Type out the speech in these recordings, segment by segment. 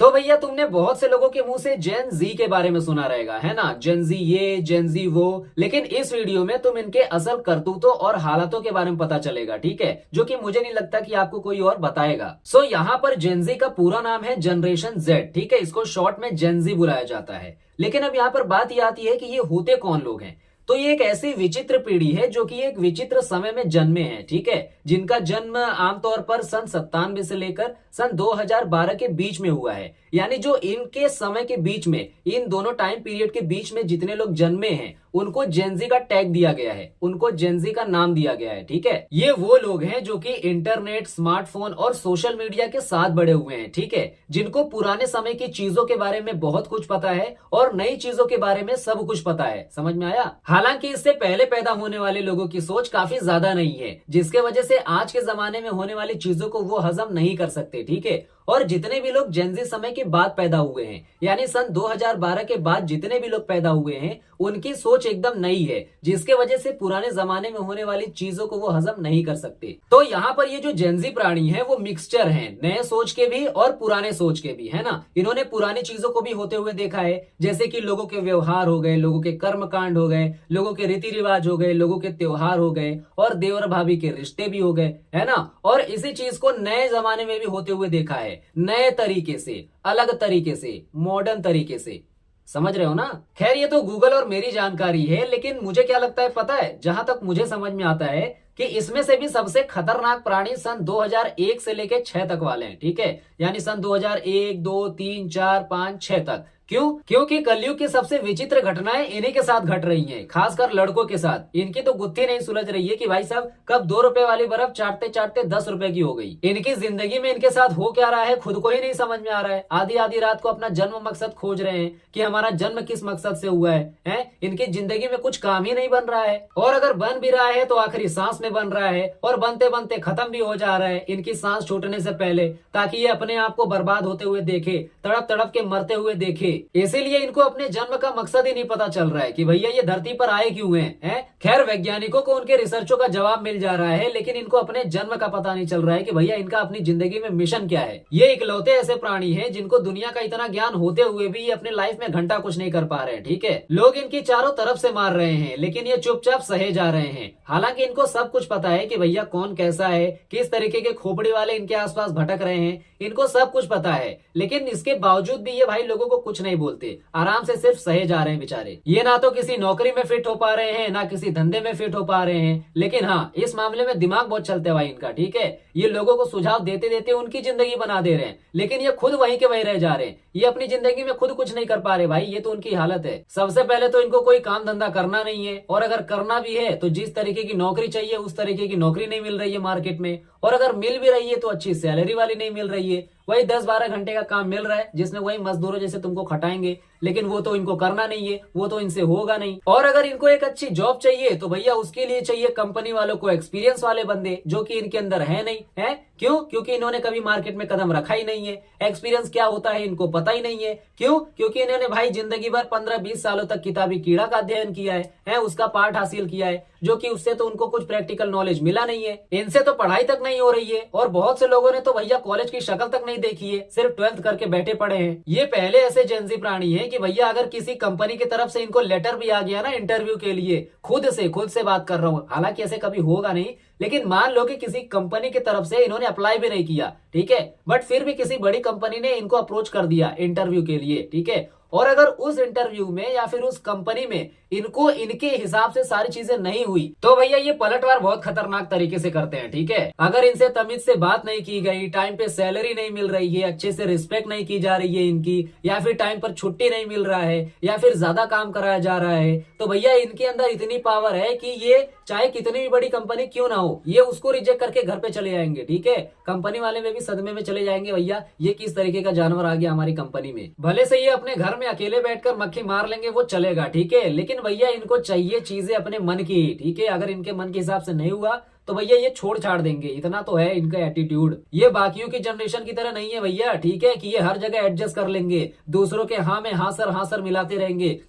तो भैया तुमने बहुत से लोगों के मुंह से जेन जी के बारे में सुना रहेगा, है ना? जेन जी ये, जेन जी वो। लेकिन इस वीडियो में तुम इनके असल करतूतों और हालातों के बारे में पता चलेगा, ठीक है? जो कि मुझे नहीं लगता कि आपको कोई और बताएगा। सो यहाँ पर जेन जी का पूरा नाम है जनरेशन जेड, ठीक है? इसको शॉर्ट में जेन जी बुलाया जाता है। लेकिन अब यहाँ पर बात यह आती है कि ये होते कौन लोग हैं। तो ये एक ऐसी विचित्र पीढ़ी है जो कि एक विचित्र समय में जन्मे हैं, ठीक है? जिनका जन्म आमतौर पर सन 97 से लेकर सन 2012 के बीच में हुआ है। यानी जो इनके समय के बीच में, इन दोनों टाइम पीरियड के बीच में जितने लोग जन्मे हैं उनको जेनजी का टैग दिया गया है, उनको जेनजी का नाम दिया गया है, ठीक है? ये वो लोग हैं जो कि इंटरनेट, स्मार्टफोन और सोशल मीडिया के साथ बड़े हुए हैं, ठीक है? जिनको पुराने समय की चीजों के बारे में बहुत कुछ पता है और नई चीजों के बारे में सब कुछ पता है। समझ में आया? हालांकि इससे पहले पैदा होने वाले लोगों की सोच काफी ज्यादा नहीं है, जिसके वजह से आज के जमाने में होने वाली चीजों को वो हजम नहीं कर सकते, ठीक है? और जितने भी लोग जेनजी समय के बाद पैदा हुए हैं, यानी सन 2012 के बाद जितने भी लोग पैदा हुए हैं, उनकी सोच एकदम नई है, जिसके वजह से पुराने जमाने में होने वाली चीजों को वो हजम नहीं कर सकते। तो यहाँ पर ये जो जेनजी प्राणी है वो मिक्सचर हैं, नए सोच के भी और पुराने सोच के भी, है ना? इन्होंने पुरानी चीजों को भी होते हुए देखा है, जैसे कि लोगों के व्यवहार हो गए, लोगों के कर्म कांड हो गए, लोगों के रीति रिवाज हो गए, लोगों के त्योहार हो गए और देवर भाभी के रिश्ते भी हो गए, है ना? और इसी चीज को नए जमाने में भी होते हुए देखा है, नए तरीके से, अलग तरीके से, मॉडर्न तरीके से। समझ रहे हो ना? खैर ये तो गूगल और मेरी जानकारी है, लेकिन मुझे क्या लगता है पता है? जहां तक मुझे समझ में आता है कि इसमें से भी सबसे खतरनाक प्राणी सन 2001 से लेके 6 तक वाले हैं, ठीक है? यानी सन 2001, 2, 3, 4, 5, 6 तक। क्यों? क्योंकि कलयुग की सबसे विचित्र घटनाएं इन्हीं के साथ घट रही हैं, खासकर लड़कों के साथ। इनकी तो गुत्थी नहीं सुलझ रही है कि भाई साहब कब 2 रुपए वाली बर्फ चाटते चाटते 10 रुपए की हो गई। इनकी जिंदगी में इनके साथ हो क्या रहा है खुद को ही नहीं समझ में आ रहा है। आधी आधी रात को अपना जन्म मकसद खोज रहे हैं कि हमारा जन्म किस मकसद से हुआ है? इनकी जिंदगी में कुछ काम ही नहीं बन रहा है, और अगर बन भी रहा है तो आखिरी सांस में बन रहा है, और बनते बनते खत्म भी हो जा रहा है इनकी सांस छूटने से पहले, ताकि ये अपने आप को बर्बाद होते हुए देखे, तड़प तड़प के मरते हुए देखे। इसीलिए इनको अपने जन्म का मकसद ही नहीं पता चल रहा है कि भैया ये धरती पर आए क्यों हैं? खैर वैज्ञानिकों को उनके रिसर्चों का जवाब मिल जा रहा है, लेकिन इनको अपने जन्म का पता नहीं चल रहा है कि भैया इनका अपनी जिंदगी में मिशन क्या है। ये इकलौते ऐसे प्राणी हैं जिनको दुनिया का इतना ज्ञान होते हुए भी ये अपने लाइफ में घंटा कुछ नहीं कर पा रहे हैं, ठीक है? लोग इनकी चारों तरफ से मार रहे हैं, लेकिन ये चुपचाप सहे जा रहे हैं। हालांकि इनको सब कुछ पता है कि भैया कौन कैसा है, किस तरीके के खोपड़ी वाले इनके आसपास भटक रहे हैं, इनको सब कुछ पता है। लेकिन इसके बावजूद भी ये भाई लोगों को कुछ नहीं बोलते, आराम से सिर्फ सहे जा रहे हैं बेचारे। ये ना तो किसी नौकरी में फिट हो पा रहे हैं, ना किसी धंधे में फिट हो पा रहे हैं, लेकिन हाँ इस मामले में दिमाग बहुत चलते भाई इनका, ठीक है? ये लोगों को सुझाव देते देते उनकी जिंदगी बना दे रहे हैं, लेकिन ये खुद वहीं के वहीं रह जा रहे हैं। ये अपनी जिंदगी में खुद कुछ नहीं कर पा रहे भाई, ये तो उनकी हालत है। सबसे पहले तो इनको कोई काम धंधा करना नहीं है, और अगर करना भी है तो जिस तरीके की नौकरी चाहिए उस तरीके की नौकरी नहीं मिल रही है मार्केट में, और अगर मिल भी रही है तो अच्छी सैलरी वाली नहीं मिल रही है। वही 10-12 घंटे का काम मिल रहा है जिसमें वही मजदूरों जैसे तुमको खटाएंगे, लेकिन वो तो इनको करना नहीं है, वो तो इनसे होगा नहीं। और अगर इनको एक अच्छी जॉब चाहिए तो भैया उसके लिए चाहिए कंपनी वालों को एक्सपीरियंस वाले बंदे, जो कि इनके अंदर है नहीं है। क्यों? क्योंकि इन्होंने कभी मार्केट में कदम रखा ही नहीं है। एक्सपीरियंस क्या होता है इनको पता ही नहीं है। क्यों? क्योंकि इन्होंने भाई जिंदगी भर 15-20 सालों तक किताबी कीड़ा का अध्ययन किया है, उसका पाठ हासिल किया है, जो कि उससे तो उनको कुछ प्रैक्टिकल नॉलेज मिला नहीं है। इनसे तो पढ़ाई तक नहीं हो रही है, और बहुत से लोगों ने तो भैया कॉलेज की शक्ल तक नहीं देखी है, सिर्फ 12th करके बैठे पड़े हैं। ये पहले ऐसे जेनजी प्राणी हैं कि भैया अगर किसी कंपनी की तरफ से इनको लेटर भी आ गया ना इंटरव्यू के लिए, खुद से बात कर रहा हूँ, हालांकि ऐसे कभी होगा नहीं, लेकिन मान लो कि किसी कंपनी की तरफ से इन्होंने अप्लाई भी नहीं किया, ठीक है, बट फिर भी किसी बड़ी कंपनी ने इनको अप्रोच कर दिया इंटरव्यू के लिए, ठीक है, और अगर उस इंटरव्यू में या फिर उस कंपनी में इनको इनके हिसाब से सारी चीजें नहीं हुई, तो भैया ये पलटवार बहुत खतरनाक तरीके से करते हैं, ठीक है? अगर इनसे तमीज से बात नहीं की गई, टाइम पे सैलरी नहीं मिल रही है, अच्छे से रिस्पेक्ट नहीं की जा रही है इनकी, या फिर टाइम पर छुट्टी नहीं मिल रहा है, या फिर ज्यादा काम कराया जा रहा है, तो भैया इनके अंदर इतनी पावर है कि ये चाहे कितनी भी बड़ी कंपनी क्यों ना हो, ये उसको रिजेक्ट करके घर पे चले जाएंगे, ठीक है? कंपनी वाले में भी सदमे में चले जाएंगे, भैया ये किस तरीके का जानवर आ गया हमारी कंपनी में। भले से ये अपने घर में अकेले बैठकर मक्खी मार लेंगे, वो चलेगा, ठीक है, लेकिन भैया इनको चाहिए चीजें अपने मन की, ठीक है? अगर इनके मन के हिसाब से नहीं हुआ तो भैया ये छोड़ छाड़ देंगे। इतना तो है इनका एटीट्यूड। ये बाकियों की जनरेशन की तरह नहीं है भैया, ठीक है, कि ये हर जगह एडजस्ट कर लेंगे, दूसरों के हाँ में हाँ सर मिलाते रहेंगे।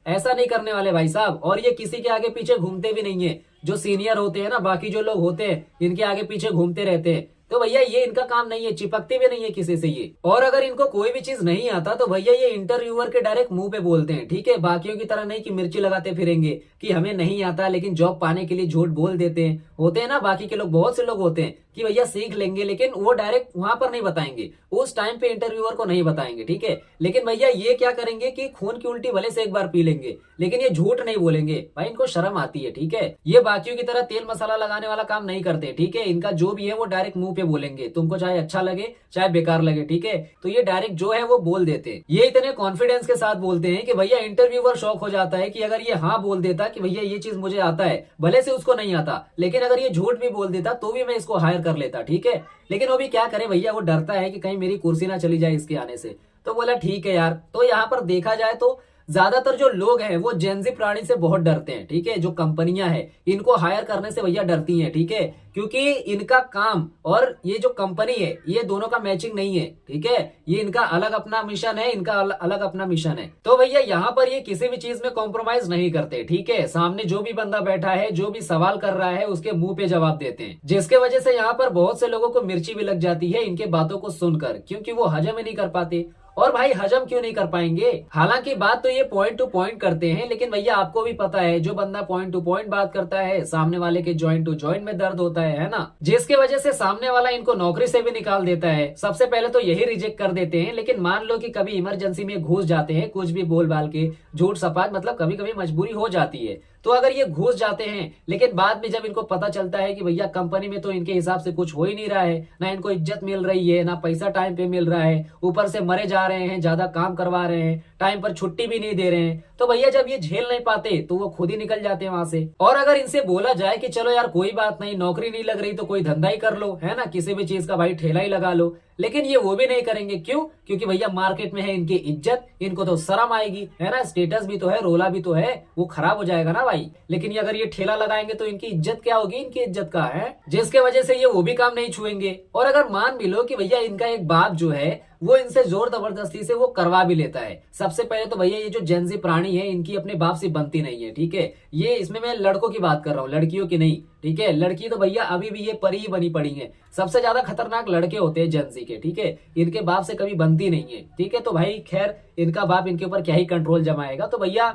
ऐसा नहीं करने वाले भाई साहब। और ये किसी के आगे पीछे घूमते भी नहीं है। जो सीनियर होते हैं ना, बाकी जो लोग होते हैं इनके आगे पीछे घूमते रहते हैं, तो भैया ये इनका काम नहीं है, चिपकते भी नहीं है किसी से ये। और अगर इनको कोई भी चीज नहीं आता तो भैया ये इंटरव्यूअर के डायरेक्ट मुंह पे बोलते हैं, ठीक है। बाकियों की तरह नहीं कि मिर्ची लगाते फिरेंगे कि हमें नहीं आता लेकिन जॉब पाने के लिए झूठ बोल देते हैं। होते हैं ना बाकी के लोग, बहुत से लोग होते हैं कि भैया सीख लेंगे, लेकिन वो डायरेक्ट वहां पर नहीं बताएंगे, उस टाइम पे इंटरव्यूअर को नहीं बताएंगे, ठीक है। लेकिन भैया ये क्या करेंगे कि खून की उल्टी भले से एक बार पी लेंगे, लेकिन ये झूठ नहीं बोलेंगे। भाई इनको शर्म आती है, ठीक है। ये बाकियों की तरह तेल मसाला लगाने वाला काम नहीं करते, ठीक है। इनका जो भी है वो डायरेक्ट मुंह पे बोलेंगे, तुमको चाहे अच्छा लगे चाहे बेकार लगे, ठीक है। तो ये डायरेक्ट जो है वो बोल देते हैं। ये इतने कॉन्फिडेंस के साथ बोलते हैं कि भैया इंटरव्यूअर शॉक हो जाता है कि अगर ये हाँ बोल देता कि भैया ये चीज मुझे आता है, भले से उसको नहीं आता, लेकिन अगर ये झूठ भी बोल देता तो भी मैं इसको हायर कर लेता, ठीक है। लेकिन वो भी क्या करे भैया, वो डरता है कि कहीं मेरी कुर्सी ना चली जाए इसके आने से। तो बोला ठीक है यार। तो यहाँ पर देखा जाए तो ज्यादातर जो लोग हैं वो जेनजी प्राणी से बहुत डरते हैं, ठीक है। जो कंपनियां हैं इनको हायर करने से भैया डरती हैं, ठीक है, क्योंकि इनका काम और ये जो कंपनी है ये दोनों का मैचिंग नहीं है, ठीक है। ये इनका अलग अपना मिशन है, इनका अलग अपना मिशन है। तो भैया यहाँ पर ये किसी भी चीज में कॉम्प्रोमाइज नहीं करते, ठीक है। सामने जो भी बंदा बैठा है, जो भी सवाल कर रहा है, उसके मुंह पे जवाब देते हैं, जिसके वजह से यहाँ पर बहुत से लोगों को मिर्ची भी लग जाती है इनके बातों को सुनकर, क्योंकि वो हजम ही नहीं कर पाते। और भाई हजम क्यों नहीं कर पाएंगे, हालांकि बात तो ये पॉइंट टू पॉइंट करते हैं, लेकिन भैया आपको भी पता है जो बंदा पॉइंट टू पॉइंट बात करता है, सामने वाले के जॉइंट टू जॉइंट में दर्द होता है ना, जिसके वजह से सामने वाला इनको नौकरी से भी निकाल देता है। सबसे पहले तो यही रिजेक्ट कर देते हैं, लेकिन मान लो कि कभी इमरजेंसी में घुस जाते हैं, कुछ भी बोल बाल के झूठ सपाट, मतलब कभी कभी मजबूरी हो जाती है, तो अगर ये घुस जाते हैं, लेकिन बाद में जब इनको पता चलता है कि भैया कंपनी में तो इनके हिसाब से कुछ हो ही नहीं रहा है, ना इनको इज्जत मिल रही है, ना पैसा टाइम पे मिल रहा है, ऊपर से मरे जा रहे हैं, ज्यादा काम करवा रहे हैं, टाइम पर छुट्टी भी नहीं दे रहे हैं, तो भैया जब ये झेल नहीं पाते तो वो खुद ही निकल जाते हैं वहां से। और अगर इनसे बोला जाए कि चलो यार कोई बात नहीं, नौकरी नहीं लग रही तो कोई धंधा ही कर लो, है ना, किसी भी चीज का भाई ठेला ही लगा लो, लेकिन ये वो भी नहीं करेंगे। क्यों? क्योंकि भैया मार्केट में है इनकी इज्जत, इनको तो शर्म आएगी, है ना, स्टेटस भी तो है, रोला भी तो है, वो खराब हो जाएगा ना भाई। लेकिन ये अगर ये ठेला लगाएंगे तो इनकी इज्जत क्या होगी, इनकी इज्जत का है, जिसके वजह से ये वो भी काम नहीं छुएंगे। और अगर मान भी लो कि भैया इनका एक बाप जो है वो इनसे जोर जबरदस्ती से वो करवा भी लेता है, सबसे पहले तो भैया ये जो जेनजी प्राणी है इनकी अपने बाप से बनती नहीं है, ठीक है। ये इसमें मैं लड़कों की बात कर रहा हूँ, लड़कियों की नहीं, ठीक है। लड़की तो भैया अभी भी ये परी ही बनी पड़ी है, सबसे ज्यादा खतरनाक लड़के होते हैं जेनजी के, ठीक है। इनके बाप से कभी बनती नहीं है, ठीक है। तो भाई खैर इनका बाप इनके ऊपर क्या ही कंट्रोल जमाएगा, तो भैया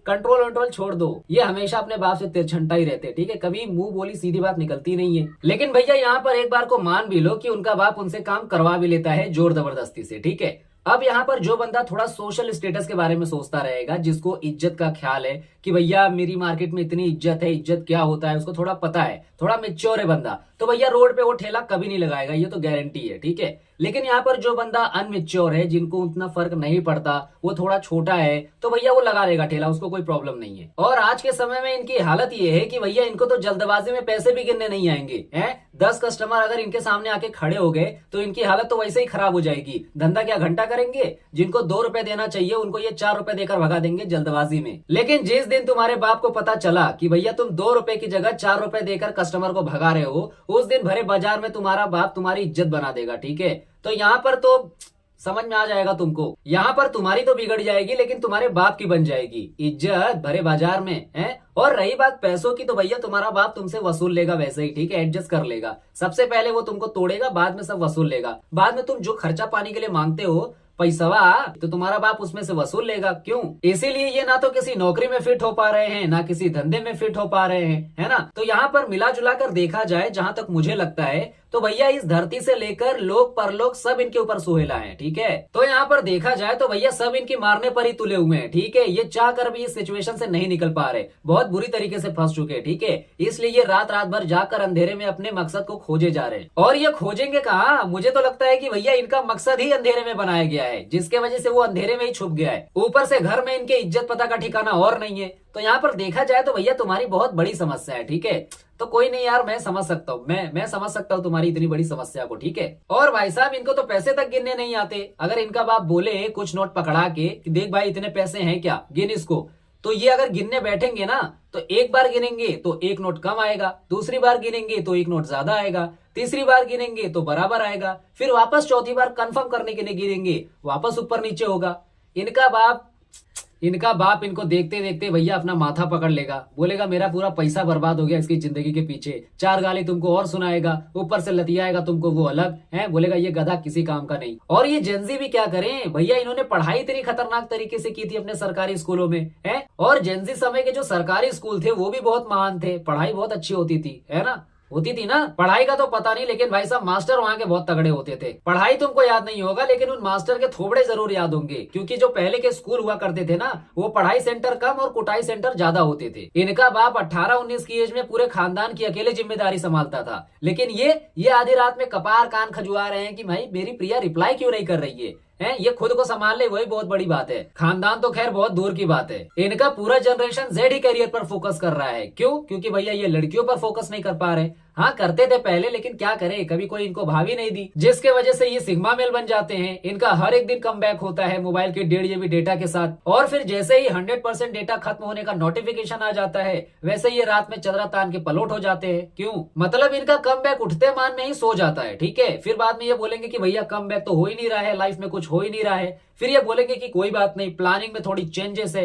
कंट्रोल कंट्रोल छोड़ दो, ये हमेशा अपने बाप से तिरछंटा ही रहते हैं, ठीक है। कभी मुंह बोली सीधी बात निकलती नहीं है। लेकिन भैया यहाँ पर एक बार को मान भी लो कि उनका बाप उनसे काम करवा भी लेता है जोर जबरदस्ती से, ठीक है। अब यहाँ पर जो बंदा थोड़ा सोशल स्टेटस के बारे में सोचता रहेगा, जिसको इज्जत का ख्याल है कि भैया मेरी मार्केट में इतनी इज्जत है, इज्जत क्या होता है उसको थोड़ा पता है, थोड़ा मेच्योर है बंदा, तो भैया रोड पे वो ठेला कभी नहीं लगाएगा, ये तो गारंटी है, ठीक है। लेकिन यहाँ पर जो बंदा अनमेच्योर है, जिनको उतना फर्क नहीं पड़ता, वो थोड़ा छोटा है, तो भैया वो लगा देगा ठेला, उसको कोई प्रॉब्लम नहीं है। और आज के समय में इनकी हालत ये है कि भैया इनको तो जल्दबाजी में पैसे भी गिनने नहीं आएंगे, हैं। 10 कस्टमर अगर इनके सामने आके खड़े हो गए तो इनकी हालत तो वैसे ही खराब हो जाएगी। धंधा क्या घंटा करेंगे, जिनको 2 रुपए देना चाहिए उनको ये 4 रुपए देकर भगा देंगे जल्दबाजी में। लेकिन जिस दिन तुम्हारे बाप को पता चला कि भैया तुम 2 रुपए की जगह 4 रुपए देकर कस्टमर को भगा रहे हो, उस दिन भरे बाजार में तुम्हारा बाप तुम्हारी इज्जत बना देगा, ठीक है। तो यहाँ पर तो समझ में आ जाएगा तुमको, यहाँ पर तुम्हारी तो बिगड़ जाएगी लेकिन तुम्हारे बाप की बन जाएगी इज्जत भरे बाजार में, है। और रही बात पैसों की, तो भैया तुम्हारा बाप तुमसे वसूल लेगा वैसे ही, ठीक है, एडजस्ट कर लेगा। सबसे पहले वो तुमको तोड़ेगा, बाद में सब वसूल लेगा। बाद में तुम जो खर्चा पानी के लिए मांगते हो पैसवा, तो तुम्हारा बाप उसमें से वसूल लेगा। क्यों? इसीलिए ये ना तो किसी नौकरी में फिट हो पा रहे हैं, ना किसी धंधे में फिट हो पा रहे हैं, है ना। तो यहाँ पर मिला जुला कर देखा जाए, जहां तक मुझे लगता है, तो भैया इस धरती से लेकर लोक परलोक सब इनके ऊपर सुहेला है, ठीक है। तो यहाँ पर देखा जाए तो भैया सब इनकी मारने पर ही तुले हुए हैं, ठीक है। ये चाह कर भी इस सिचुएशन से नहीं निकल पा रहे, बहुत बुरी तरीके से फंस चुके हैं, ठीक है। इसलिए ये रात रात भर जाकर अंधेरे में अपने मकसद को खोजे जा रहे हैं। और ये खोजेंगे कहाँ, मुझे तो लगता है कि भैया इनका मकसद ही अंधेरे में बनाया गया है, जिसके वजह से वो अंधेरे में ही छुप गया है। ऊपर से घर में इनके इज्जत पता का ठिकाना और नहीं है। तो यहाँ पर देखा जाए तो भैया तुम्हारी बहुत बड़ी समस्या है, ठीक है। तो कोई नहीं यार, मैं समझ सकता हूँ, मैं समझ सकता हूँ तुम्हारी इतनी बड़ी समस्या को, ठीक है। और भाई साहब इनको तो पैसे तक गिनने नहीं आते। अगर इनका बाप बोले कुछ नोट पकड़ा के कि देख भाई इतने पैसे हैं क्या, गिन इसको, तो ये अगर गिनने बैठेंगे ना, तो एक बार गिनेंगे तो एक नोट कम आएगा, दूसरी बार गिनेंगे तो एक नोट ज्यादा आएगा, तीसरी बार गिनेंगे तो बराबर आएगा, फिर वापस चौथी बार कंफर्म करने के लिए गिनेंगे, वापस ऊपर नीचे होगा। इनका बाप इनका बाप इनको देखते देखते भैया अपना माथा पकड़ लेगा, बोलेगा मेरा पूरा पैसा बर्बाद हो गया इसकी जिंदगी के पीछे, 4 गाली तुमको और सुनाएगा, ऊपर से लतियाएगा तुमको वो अलग है, बोलेगा ये गधा किसी काम का नहीं। और ये जेनजी भी क्या करें भैया, इन्होंने पढ़ाई इतनी खतरनाक तरीके से की थी अपने सरकारी स्कूलों में है। और जेनजी समय के जो सरकारी स्कूल थे वो भी बहुत महान थे, पढ़ाई बहुत अच्छी होती थी, है ना, होती थी ना। पढ़ाई का तो पता नहीं, लेकिन भाई साहब मास्टर वहां के बहुत तगड़े होते थे। पढ़ाई तुमको याद नहीं होगा लेकिन उन मास्टर के थोबड़े जरूर याद होंगे, क्योंकि जो पहले के स्कूल हुआ करते थे ना, वो पढ़ाई सेंटर कम और कुटाई सेंटर ज्यादा होते थे। इनका बाप 18-19 की एज में पूरे खानदान की अकेले जिम्मेदारी संभालता था, लेकिन ये आधी रात में कपार कान खजुआ रहे हैं कि भाई मेरी प्रिया रिप्लाई क्यों नहीं कर रही है, ये खुद को संभाल ले वही बहुत बड़ी बात है। खानदान तो खैर बहुत दूर की बात है। इनका पूरा जनरेशन जेड ही करियर पर फोकस कर रहा है। क्यों? क्योंकि भैया ये लड़कियों पर फोकस नहीं कर पा रहे। हाँ करते थे पहले, लेकिन क्या करे, कभी कोई इनको भाभी नहीं दी, जिसके वजह से ये सिग्मा मेल बन जाते हैं। इनका हर एक दिन कम बैक होता है मोबाइल के 1.5 GB डेटा के साथ, और फिर जैसे ही 100% डेटा खत्म होने का नोटिफिकेशन आ जाता है, वैसे ये रात में चदरा तान के पलट हो जाते हैं। क्यों? मतलब इनका कम बैक उठते मान में ही सो जाता है, ठीक है। फिर बाद में ये बोलेंगे कि भैया कम बैक तो हो ही नहीं रहा है, लाइफ में कुछ हो ही नहीं रहा है। फिर ये बोलेंगे कि कोई बात नहीं, प्लानिंग में थोड़ी चेंजेस है,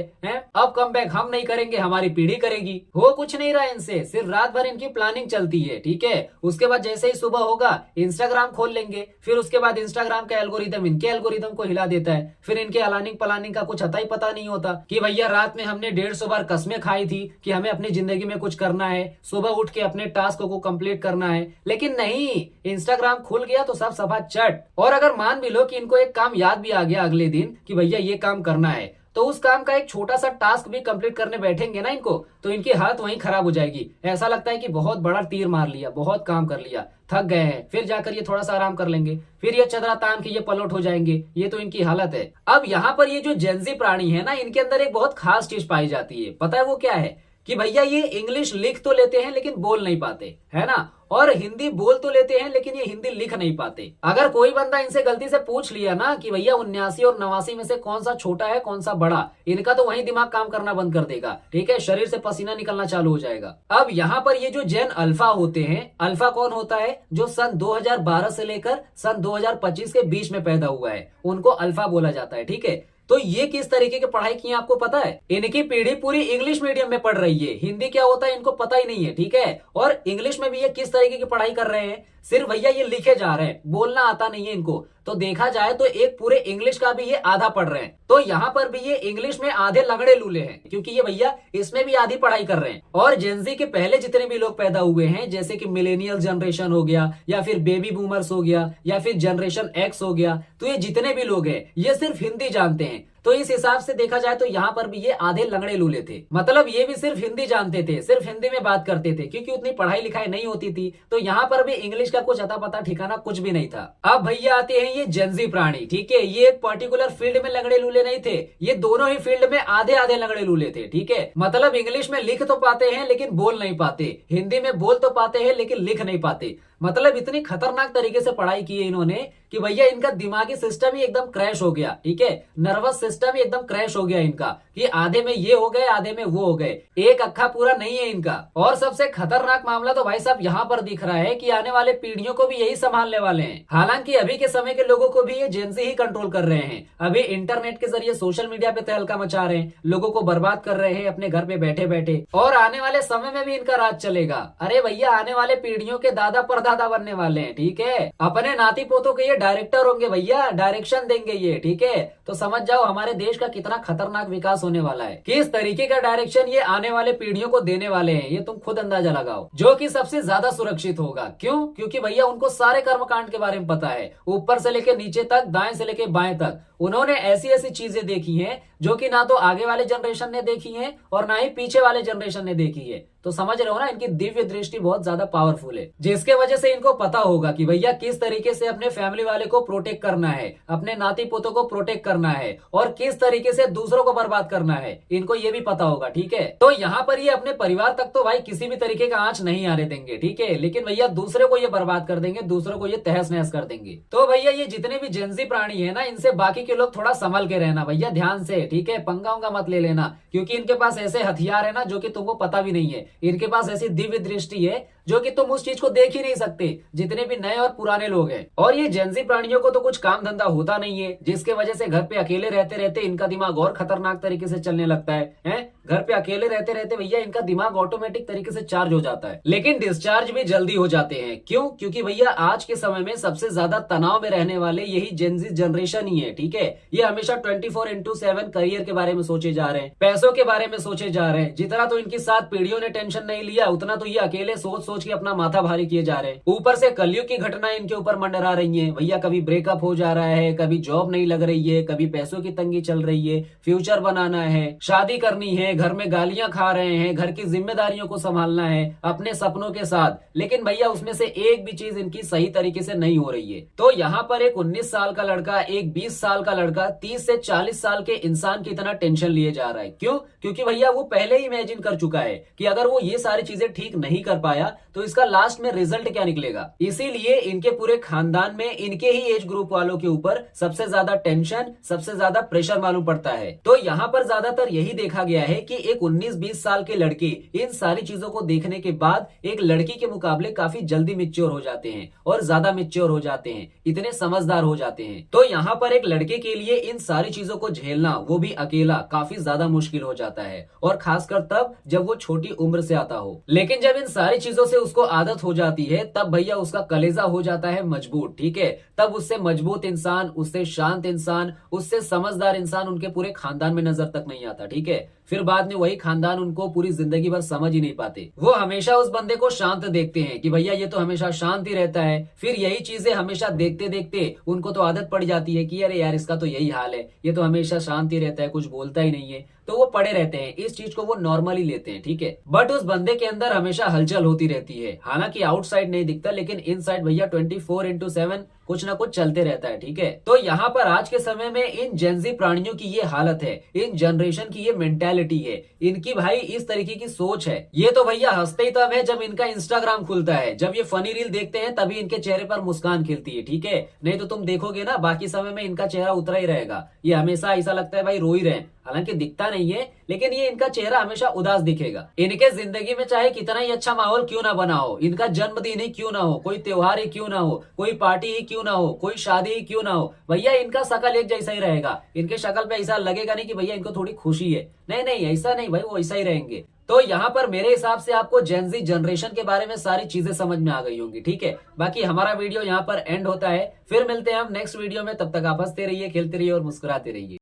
अब कम बैक हम नहीं करेंगे, हमारी पीढ़ी करेगी। हो कुछ नहीं रहा इनसे, सिर्फ रात भर इनकी प्लानिंग चलती है, ठीक है। उसके बाद जैसे ही सुबह होगा इंस्टाग्राम खोल लेंगे, फिर उसके बाद इंस्टाग्राम का एल्गोरिदम इनके एल्गोरिदम को हिला देता है। फिर इनके अलानिंग प्लानिंग का कुछ अता ही पता नहीं होता कि भैया रात में हमने 150 बार कस्में खाई थी कि हमें अपनी जिंदगी में कुछ करना है, सुबह उठ के अपने टास्क को कंप्लीट करना है, लेकिन नहीं, इंस्टाग्राम खुल गया तो सब सभा चट। और अगर मान भी लो कि इनको एक काम याद भी आ गया अगले दिन कि भैया ये काम करना है, तो उस काम का एक छोटा सा टास्क भी कंप्लीट करने बैठेंगे ना इनको, तो इनकी हालत वहीं खराब हो जाएगी। ऐसा लगता है कि बहुत बड़ा तीर मार लिया, बहुत काम कर लिया, थक गए हैं, फिर जाकर ये थोड़ा सा आराम कर लेंगे, फिर ये चदरा तान के ये पलट हो जाएंगे। ये तो इनकी हालत है। अब यहाँ पर ये जो जेनजी प्राणी है ना, इनके अंदर एक बहुत खास चीज पाई जाती है। पता है वो क्या है? कि भैया ये इंग्लिश लिख तो लेते हैं लेकिन बोल नहीं पाते, है ना, और हिंदी बोल तो लेते हैं लेकिन ये हिंदी लिख नहीं पाते। अगर कोई बंदा इनसे गलती से पूछ लिया ना कि भैया 79 और 89 में से कौन सा छोटा है कौन सा बड़ा, इनका तो वही दिमाग काम करना बंद कर देगा, ठीक है, शरीर से पसीना निकलना चालू हो जाएगा। अब यहाँ पर ये जो जेन अल्फा होते हैं, अल्फा कौन होता है? जो सन 2012 से लेकर सन 2025 के बीच में पैदा हुआ है, उनको अल्फा बोला जाता है, ठीक है। तो ये किस तरीके की पढ़ाई की है आपको पता है? इनकी पीढ़ी पूरी इंग्लिश मीडियम में पढ़ रही है, हिंदी क्या होता है इनको पता ही नहीं है, ठीक है। और इंग्लिश में भी ये किस तरीके की पढ़ाई कर रहे हैं? सिर्फ भैया ये लिखे जा रहे हैं, बोलना आता नहीं है इनको। तो देखा जाए तो एक पूरे इंग्लिश का भी ये आधा पढ़ रहे हैं। तो यहाँ पर भी ये इंग्लिश में आधे लगड़े लूले हैं, क्योंकि ये भैया इसमें भी आधी पढ़ाई कर रहे हैं। और जेनजी के पहले जितने भी लोग पैदा हुए हैं, जैसे कि मिलेनियल जनरेशन हो गया, या फिर बेबी बूमर्स हो गया, या फिर जनरेशन एक्स हो गया, तो ये जितने भी लोग हैं ये सिर्फ हिंदी जानते हैं। तो इस हिसाब से देखा जाए तो यहाँ पर भी ये आधे लंगड़े लूले थे, मतलब ये भी सिर्फ हिंदी जानते थे, सिर्फ हिंदी में बात करते थे, क्योंकि उतनी पढ़ाई लिखाई नहीं होती थी। तो यहाँ पर भी इंग्लिश का कुछ अता पता ठिकाना कुछ भी नहीं था। अब भैया आते हैं ये जेनजी प्राणी, ठीक है। ये एक पर्टिकुलर फील्ड में लंगड़े लूले नहीं थे, ये दोनों ही फील्ड में आधे आधे लंगड़े लूले थे, ठीक है। मतलब इंग्लिश में लिख तो पाते हैं लेकिन बोल नहीं पाते, हिंदी में बोल तो पाते हैं लेकिन लिख नहीं पाते। मतलब इतनी खतरनाक तरीके से पढ़ाई की है इन्होंने कि भैया इनका दिमागी सिस्टम ही एकदम क्रैश हो गया, ठीक है। नर्वस सिस्टम ही एकदम क्रैश हो गया इनका, कि आधे में ये हो गए आधे में वो हो गए, एक अक्खा पूरा नहीं है इनका। और सबसे खतरनाक मामला तो भाई साहब यहाँ पर दिख रहा है कि आने वाले पीढ़ियों को भी यही संभालने वाले हैं। हालांकि अभी के समय के लोगों को भी ये जेनजी ही कंट्रोल कर रहे हैं। अभी इंटरनेट के जरिए सोशल मीडिया पे तहलका मचा रहे हैं, लोगों को बर्बाद कर रहे हैं अपने घर पे बैठे बैठे। और आने वाले समय में भी इनका राज चलेगा। अरे भैया आने वाले पीढ़ियों के दादा परदादा बनने वाले हैं, ठीक है। अपने नाती पोतों के ये डायरेक्टर होंगे भैया, डायरेक्शन देंगे ये, ठीक है। तो समझ जाओ हमारे देश का कितना खतरनाक विकास होने वाला है, किस तरीके का डायरेक्शन ये आने वाले पीढ़ियों को देने वाले हैं, ये तुम खुद अंदाजा लगाओ। जो कि सबसे ज्यादा सुरक्षित होगा। क्यों? क्योंकि भैया उनको सारे कर्मकांड के बारे में पता है, ऊपर से लेके नीचे तक, दाएं से लेके बाएं तक। उन्होंने ऐसी ऐसी चीजें देखी हैं जो कि ना तो आगे वाले जनरेशन ने देखी है और ना ही पीछे वाले जनरेशन ने देखी है। तो समझ रहे हो ना, इनकी दिव्य दृष्टि बहुत ज्यादा पावरफुल है, जिसके वजह से इनको पता होगा कि भैया किस तरीके से अपने फैमिली वाले को प्रोटेक्ट करना है, अपने नाती पोतों को प्रोटेक्ट करना है, और किस तरीके से दूसरों को बर्बाद करना है, इनको ये भी पता होगा, ठीक है। तो यहाँ पर ये अपने परिवार तक तो भाई किसी भी तरीके का आंच नहीं आने देंगे, ठीक है, लेकिन भैया दूसरे को ये बर्बाद कर देंगे, दूसरों को ये तहस नहस कर देंगे। तो भैया ये जितने भी जेनजी प्राणी है ना, इनसे बाकी के लोग थोड़ा संभल के रहना भैया, ध्यान से, ठीक है। पंगा उंगा मत ले लेना, क्योंकि इनके पास ऐसे हथियार है ना जो कि तुमको पता भी नहीं है। इनके पास ऐसी दिव्य दृष्टि है जो कि तुम उस चीज को देख ही नहीं सकते, जितने भी नए और पुराने लोग हैं। और ये जेंजी प्राणियों को तो कुछ काम धंधा होता नहीं है, जिसके वजह से घर पे अकेले रहते रहते इनका दिमाग और खतरनाक तरीके से चलने लगता है? घर पे अकेले रहते रहते भैया इनका दिमाग ऑटोमेटिक तरीके से चार्ज हो जाता है, लेकिन डिस्चार्ज भी जल्दी हो जाते हैं। क्यों? क्योंकि भैया आज के समय में सबसे ज्यादा तनाव में रहने वाले यही जेंजी जनरेशन ही है, ठीक है। ये हमेशा 24/7 करियर के बारे में सोचे जा रहे हैं, पैसों के बारे में सोचे जा रहे हैं। जितना तो इनकी 7 पीढ़ियों ने टेंशन नहीं लिया, उतना तो ये अकेले सोच सोच के अपना माथा भारी किए जा रहे हैं। ऊपर से कलयुग की घटनाएं इनके ऊपर मंडरा रही है भैया। कभी ब्रेकअप हो जा रहा है, कभी जॉब नहीं लग रही है, कभी पैसों की तंगी चल रही है, फ्यूचर बनाना है, शादी करनी है, घर में गालियां खा रहे हैं, घर की जिम्मेदारियों को संभालना है अपने सपनों के साथ। लेकिन भैया उसमें से एक भी चीज इनकी सही तरीके से नहीं हो रही है। तो यहाँ पर एक 19 साल का लड़का, एक 20 साल का लड़का 30 से 40 साल के इंसान की इतना टेंशन लिए जा रहा है। क्यों? क्योंकि भैया वो पहले ही इमेजिन कर चुका है कि अगर वो ये सारी चीजें ठीक नहीं कर पाया तो इसका लास्ट में रिजल्ट क्या निकलेगा। इसीलिए इनके पूरे खानदान में इनके ही एज ग्रुप वालों के ऊपर सबसे ज्यादा टेंशन, सबसे ज्यादा प्रेशर मालूम पड़ता है। तो यहाँ पर ज्यादातर यही देखा गया है कि एक 19-20 साल के लड़के इन सारी चीजों को देखने के बाद एक लड़की के मुकाबले काफी जल्दी मिच्योर हो जाते हैं और ज्यादा मिच्योर हो जाते हैं, इतने समझदार हो जाते हैं। तो यहाँ पर एक लड़के के लिए इन सारी चीजों को झेलना, वो भी अकेला, काफी ज्यादा मुश्किल हो जाता है, और खासकर तब जब वो छोटी उम्र से आता हो। लेकिन जब इन सारी चीजों से उसको आदत हो जाती है तब भैया उसका कलेजा हो जाता है मजबूत, ठीक है। तब उससे मजबूत इंसान, उससे शांत इंसान, उससे समझदार इंसान उनके पूरे खानदान में नजर तक नहीं आता, ठीक है। फिर बाद में वही खानदान उनको पूरी जिंदगी भर समझ ही नहीं पाते। वो हमेशा उस बंदे को शांत देखते हैं कि भैया ये तो हमेशा शांत ही रहता है। फिर यही चीजें हमेशा देखते देखते उनको तो आदत पड़ जाती है कि अरे यार इसका तो यही हाल है, ये तो हमेशा शांत ही रहता है, कुछ बोलता ही नहीं है। तो वो पड़े रहते हैं, इस चीज को वो नॉर्मली लेते हैं, ठीक है। बट उस बंदे के अंदर हमेशा हलचल होती रहती है, हालांकि आउटसाइड नहीं दिखता, लेकिन इनसाइड भैया 24/7 कुछ ना कुछ चलते रहता है, ठीक है। तो यहाँ पर आज के समय में इन जेंजी प्राणियों की ये हालत है, इन जनरेशन की ये मेंटेलिटी है, इनकी भाई इस तरीके की सोच है। ये तो भैया हंसते ही तब है जब इनका इंस्टाग्राम खुलता है, जब ये फनी रील देखते हैं तभी इनके चेहरे पर मुस्कान खिलती है, ठीक है। नहीं तो तुम देखोगे ना बाकी समय में इनका चेहरा उतरा ही रहेगा। ये हमेशा ऐसा लगता है भाई रो ही रहे हैं, हालांकि दिखता नहीं है, लेकिन ये इनका चेहरा हमेशा उदास दिखेगा। इनके जिंदगी में चाहे कितना ही अच्छा माहौल क्यों ना बना हो, इनका जन्मदिन ही क्यों ना हो, कोई त्योहार ही क्यों ना हो, कोई पार्टी ही क्यों ना हो, कोई शादी ही क्यों ना हो, भैया इनका शकल एक जैसा ही रहेगा। इनके शकल पे ऐसा लगेगा नहीं कि भैया इनको थोड़ी खुशी है, नहीं नहीं ऐसा नहीं भाई, वो ऐसा ही रहेंगे। तो यहाँ पर मेरे हिसाब से आपको जेंजी जनरेशन के बारे में सारी चीजें समझ में आ गई होंगी, ठीक है। बाकी हमारा वीडियो यहाँ पर एंड होता है, फिर मिलते हैं हम नेक्स्ट वीडियो में। तब तक आप हंसते रहिए, खेलते रहिए और मुस्कुराते रहिए।